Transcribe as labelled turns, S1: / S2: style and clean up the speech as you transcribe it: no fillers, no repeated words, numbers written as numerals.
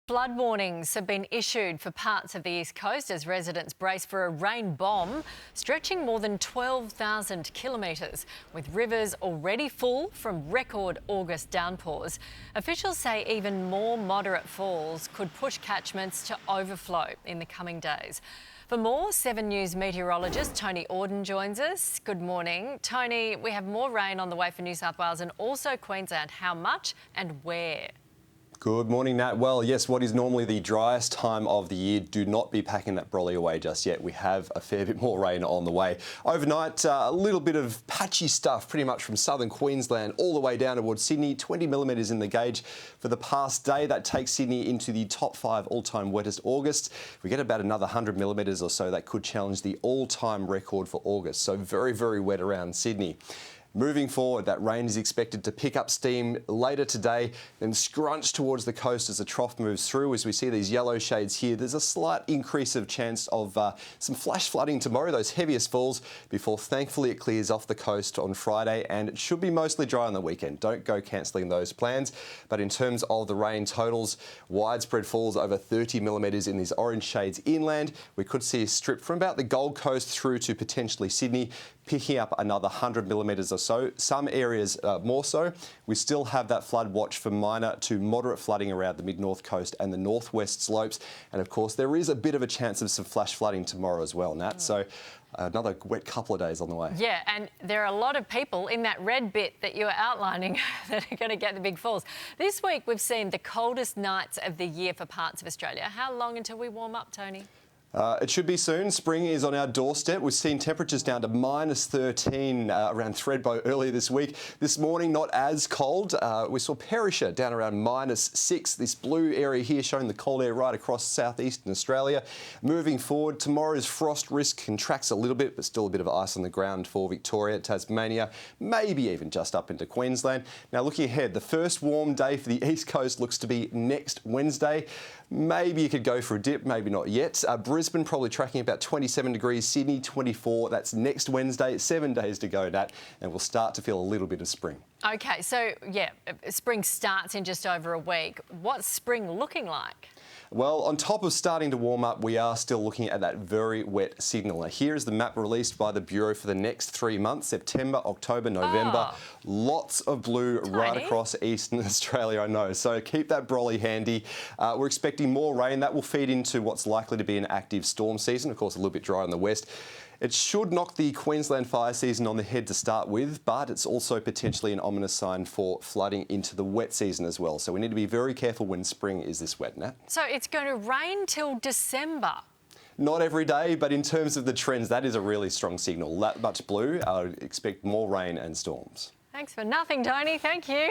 S1: Flood warnings have been issued for parts of the east coast as residents brace for a rain bomb stretching more than 12,000 kilometres. With rivers already full from record August downpours, officials say even more moderate falls could push catchments to overflow in the coming days. For more, 7 News meteorologist Tony Auden joins us. Good morning. Tony, we have more rain on the way for New South Wales and also Queensland. How much and where?
S2: Good morning, Nat. Well, yes, what is normally the driest time of the year, do not be packing that brolly away just yet. We have a fair bit more rain on the way. Overnight, a little bit of patchy stuff pretty much from southern Queensland all the way down towards Sydney. 20 millimetres in the gauge for the past day. That takes Sydney into the top 5 all-time wettest August. We get about another 100 millimetres or so. That could challenge the all-time record for August. So very, very wet around Sydney. Moving forward, that rain is expected to pick up steam later today, then scrunch towards the coast as the trough moves through. As we see these yellow shades here, there's a slight increase of chance of some flash flooding tomorrow, those heaviest falls, before thankfully it clears off the coast on Friday, and it should be mostly dry on the weekend. Don't go cancelling those plans. But in terms of the rain totals, widespread falls over 30 millimetres in these orange shades inland. We could see a strip from about the Gold Coast through to potentially Sydney, picking up another 100 millimetres or so. Some areas more so. We still have that flood watch for minor to moderate flooding around the mid-north coast and the northwest slopes. And of course, there is a bit of a chance of some flash flooding tomorrow as well, Nat. So another wet couple of days on the way.
S1: Yeah, and there are a lot of people in that red bit that you were outlining that are going to get the big falls. This week, we've seen the coldest nights of the year for parts of Australia. How long until we warm up, Tony?
S2: It should be soon. Spring is on our doorstep. We've seen temperatures down to -13 around Thredbo earlier this week. This morning, not as cold. We saw Perisher down around -6. This blue area here showing the cold air right across southeastern Australia. Moving forward, tomorrow's frost risk contracts a little bit, but still a bit of ice on the ground for Victoria, Tasmania, maybe even just up into Queensland. Now, looking ahead, the first warm day for the east coast looks to be next Wednesday. Maybe you could go for a dip, maybe not yet. Brisbane probably tracking about 27 degrees, Sydney 24. That's next Wednesday, 7 days to go, Nat, and we'll start to feel a little bit of spring.
S1: OK, so, yeah, spring starts in just over a week. What's spring looking like?
S2: Well, on top of starting to warm up, we are still looking at that very wet signal. Now, here is the map released by the Bureau for the next 3 months, September, October, November. Lots of blue right across eastern Australia, I know. So keep that brolly handy. We're expecting more rain. That will feed into what's likely to be an active storm season. Of course, a little bit dry in the west. It should knock the Queensland fire season on the head to start with, but it's also potentially an ominous sign for flooding into the wet season as well. So we need to be very careful when spring is this wet, Nat.
S1: So it's going to rain till December?
S2: Not every day, but in terms of the trends, that is a really strong signal. That much blue, I would expect more rain and storms.
S1: Thanks for nothing, Tony. Thank you.